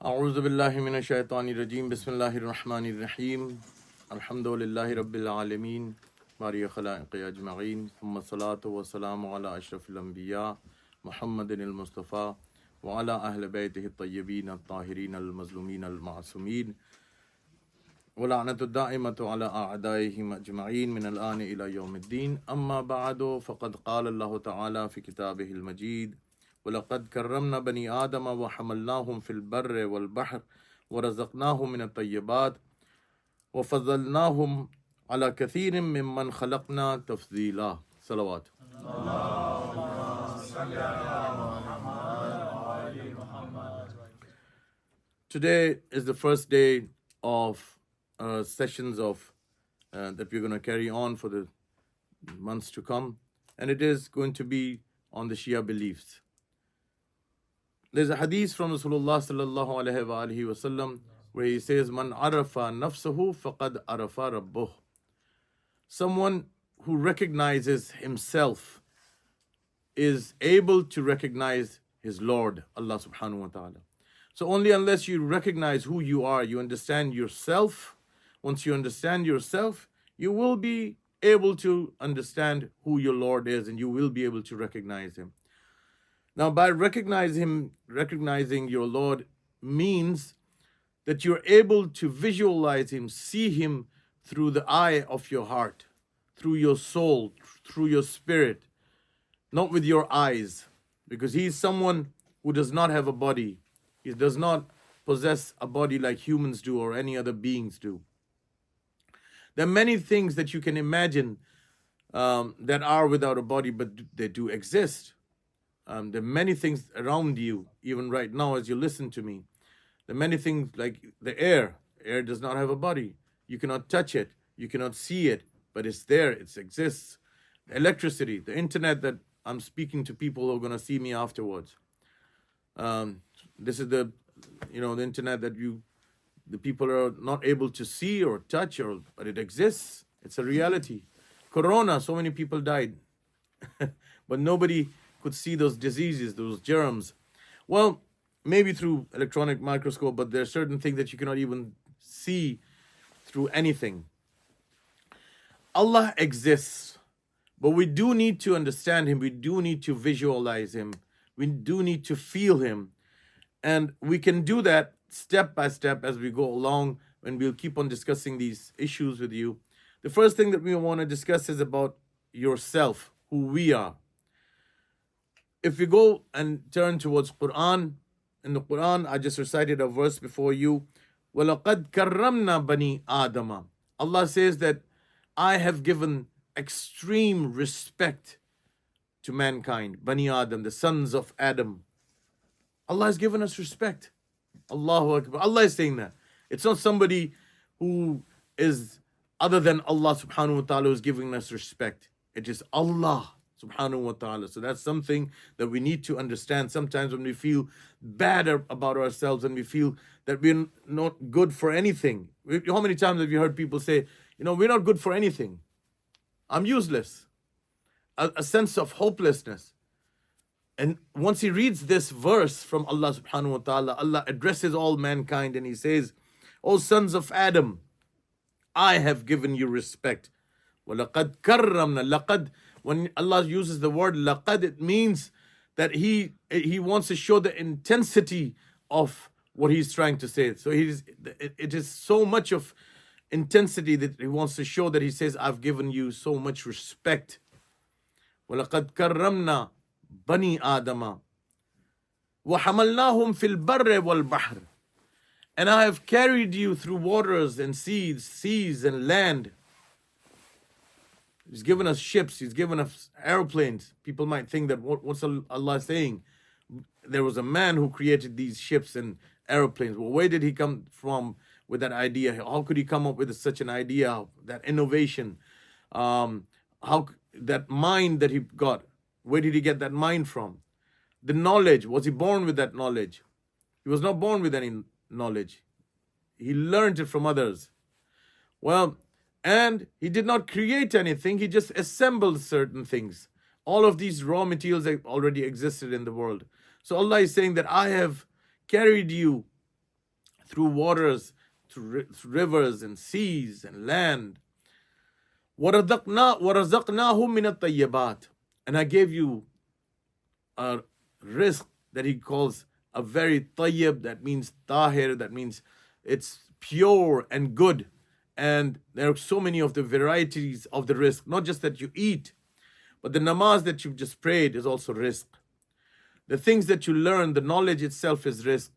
أعوذ بالله من الشيطان الرجيم بسم الله الرحمن الرحيم الحمد لله رب العالمين بارئ خلائق أجمعين ثم الصلاة والسلام على أشرف الأنبياء محمد المصطفى وعلى أهل بيته الطيبين الطاهرين المظلومين المعصومين ولعنة الدائمة على أعدائهم أجمعين من الآن إلى يوم الدين أما بعد فقد قال الله تعالى في كتابه المجيد وَلَقَدْ كَرَّمْنَا بَنِي آدَمَ وَحَمَلْنَاهُمْ فِي الْبَرِّ وَالْبَحْرِ وَرَزَقْنَاهُم مِّنَ الطَّيِّبَاتِ وَفَضَّلْنَاهُمْ عَلَى كَثِيرٍ مِّمَّنْ خَلَقْنَا تَفْضِيلًا. Salawat. Today is the first day of sessions of that we're going to carry on for the months to come, and it is going to be on the Shia beliefs. There's a hadith from Rasulullah sallallahu alaihi wasallam where he says, "Man arafa nafsahu faqad arafa rabbuh." Someone who recognizes himself is able to recognize his Lord, Allah subhanahu wa ta'ala. So only unless you recognize who you are, you understand yourself. Once you understand yourself, you will be able to understand who your Lord is, and you will be able to recognize him. Now, by recognizing your Lord means that you're able to visualize him, see him through the eye of your heart, through your soul, through your spirit, not with your eyes, because he is someone who does not have a body. He does not possess a body like humans do or any other beings do. There are many things that you can imagine that are without a body, but they do exist. There are many things around you, even right now as you listen to me. There are many things like the air. Air does not have a body. You cannot touch it. You cannot see it, but it's there. It exists. Electricity, the internet that I'm speaking to people who are going to see me afterwards. This is the internet that the people are not able to see or touch, but it exists. It's a reality. Corona, so many people died, but nobody could see those diseases, those germs. Well, maybe through electronic microscope, but there are certain things that you cannot even see through anything. Allah exists, but we do need to understand him. We do need to visualize him. We do need to feel him. And we can do that step by step as we go along, and we'll keep on discussing these issues with you. The first thing that we want to discuss is about yourself, who we are. If we go and turn towards Quran, in the Quran, I just recited a verse before you. وَلَقَدْ كَرَّمْنَا بَنِي آدَمَ. Allah says that I have given extreme respect to mankind, Bani Adam, the sons of Adam. Allah has given us respect. Allahu Akbar. Allah is saying that. It's not somebody who is other than Allah subhanahu wa ta'ala who is giving us respect. It is Allah subhanahu wa ta'ala. So that's something that we need to understand. Sometimes when we feel bad about ourselves and we feel that we're not good for anything. How many times have you heard people say, we're not good for anything. I'm useless. A sense of hopelessness. And once he reads this verse from Allah subhanahu wa ta'ala, Allah addresses all mankind and he says, O sons of Adam, I have given you respect. وَلَقَدْ كَرَّمْنَا. Laqad, when Allah uses the word laqad, it means that he wants to show the intensity of what he's trying to say. So it is so much of intensity that he wants to show that he says, I've given you so much respect. وَلَقَدْ كَرَّمْنَا بَنِي آدَمَ وَحَمَلْنَاهُمْ فِي الْبَرِّ وَالْبَحْرِ. And I have carried you through waters and seas and land. He's given us ships. He's given us airplanes. People might think that what's Allah saying? There was a man who created these ships and airplanes. Well, where did he come from with that idea? How could he come up with such an idea, that innovation? How that mind that he got? Where did he get that mind from? The knowledge, was he born with that knowledge? He was not born with any knowledge. He learned it from others. Well, and he did not create anything. He just assembled certain things. All of these raw materials already existed in the world. So Allah is saying that I have carried you through waters, through rivers and seas and land. وَرَزَقْنَاهُمْ مِنَ الطَّيِّبَاتِ. And I gave you a rizq that he calls a very tayyib, that means tahir, that means it's pure and good. And there are so many of the varieties of the rizq, not just that you eat, but the namaz that you've just prayed is also rizq. The things that you learn, the knowledge itself is rizq.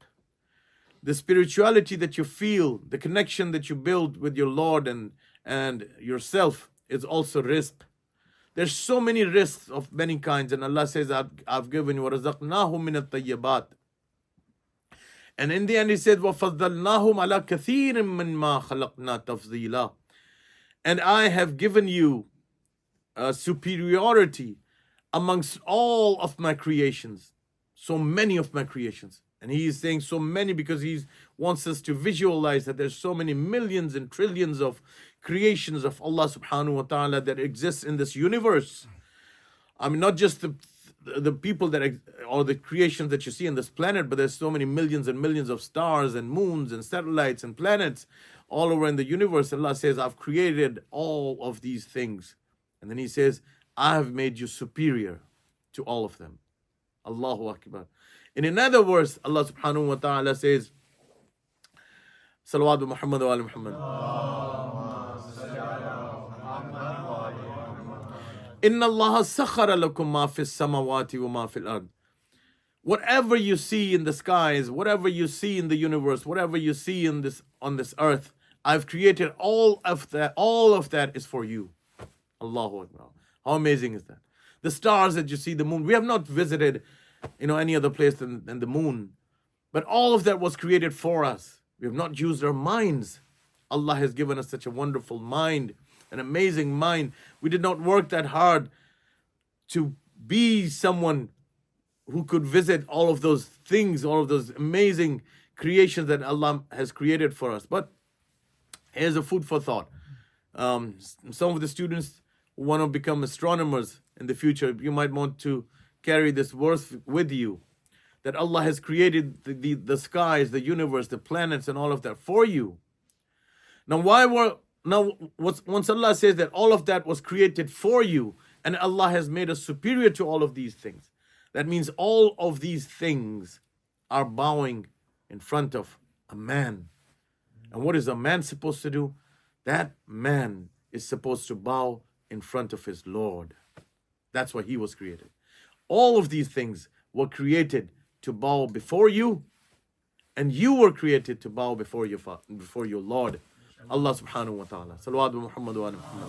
The spirituality that you feel, the connection that you build with your Lord and yourself is also rizq. There's so many rizqs of many kinds, and Allah says, I've given you وَرَزَقْنَاهُمْ مِنَ الطَّيِّبَاتِ. And in the end he said, وَفَضَّلْنَاهُمْ عَلَى كَثِيرٍ مِّمَّا خَلَقْنَا تَفْضِيلًا. And I have given you superiority amongst all of my creations. So many of my creations. And he is saying so many because he wants us to visualize that there's so many millions and trillions of creations of Allah subhanahu wa ta'ala that exist in this universe. I mean, not just the people that or the creations that you see on this planet, but there's so many millions and millions of stars and moons and satellites and planets all over in the universe. Allah says, I've created all of these things. And then he says, I have made you superior to all of them. Allahu Akbar. In another verse, Allah subhanahu wa ta'ala says, Salawatu Muhammad wa ala Muhammad. Inna Allah sakhara lakum ma fis samawati wa ma fil ard. Whatever you see in the skies, whatever you see in the universe, whatever you see on this earth, I've created all of that. All of that is for you. Allahu Akbar. How amazing is that? The stars that you see, the moon. We have not visited, any other place than the moon. But all of that was created for us. We have not used our minds. Allah has given us such a wonderful mind, an amazing mind. We did not work that hard to be someone who could visit all of those things, all of those amazing creations that Allah has created for us. But here's a food for thought. Some of the students who want to become astronomers in the future, you might want to carry this verse with you, that Allah has created the skies, the universe, the planets, and all of that for you. Once Allah says that all of that was created for you, and Allah has made us superior to all of these things, that means all of these things are bowing in front of a man. And what is a man supposed to do? That man is supposed to bow in front of his Lord. That's why he was created. All of these things were created to bow before you, and you were created to bow before your Lord, Allah subhanahu wa ta'ala. Salawatu Muhammad wa Muhammad.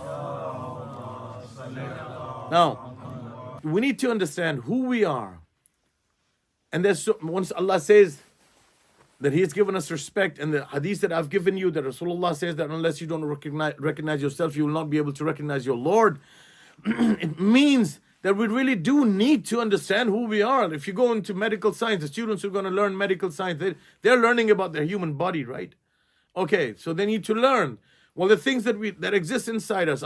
Now, we need to understand who we are. And once Allah says that He has given us respect, and the hadith that I've given you, that Rasulullah says that unless you don't recognize yourself, you will not be able to recognize your Lord. It means that we really do need to understand who we are. If you go into medical science, the students who are going to learn medical science, they're learning about their human body, right? Okay, so they need to learn. Well, the things that exist inside us,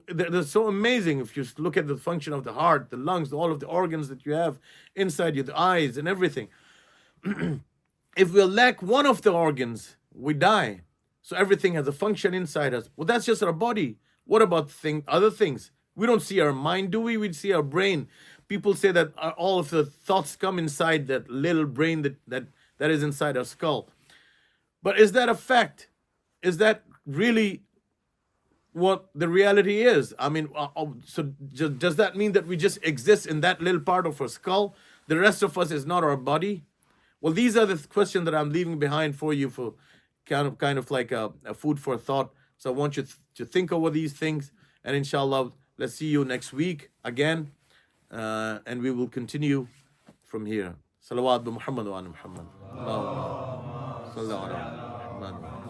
they're so amazing. If you look at the function of the heart, the lungs, all of the organs that you have inside you, the eyes and everything. If we lack one of the organs, we die. So everything has a function inside us. Well, that's just our body. What about other things? We don't see our mind, do we? We see our brain. People say that all of the thoughts come inside that little brain that is inside our skull. But is that a fact? Is that really what the reality is? I mean, does that mean that we just exist in that little part of our skull? The rest of us is not our body? Well, these are the questions that I'm leaving behind for you, for kind of like a food for thought. So I want you to think over these things, and inshallah, let's see you next week again, and we will continue from here. Salawat bi Muhammad wa ala Muhammad. Allahumma salli ala Muhammad.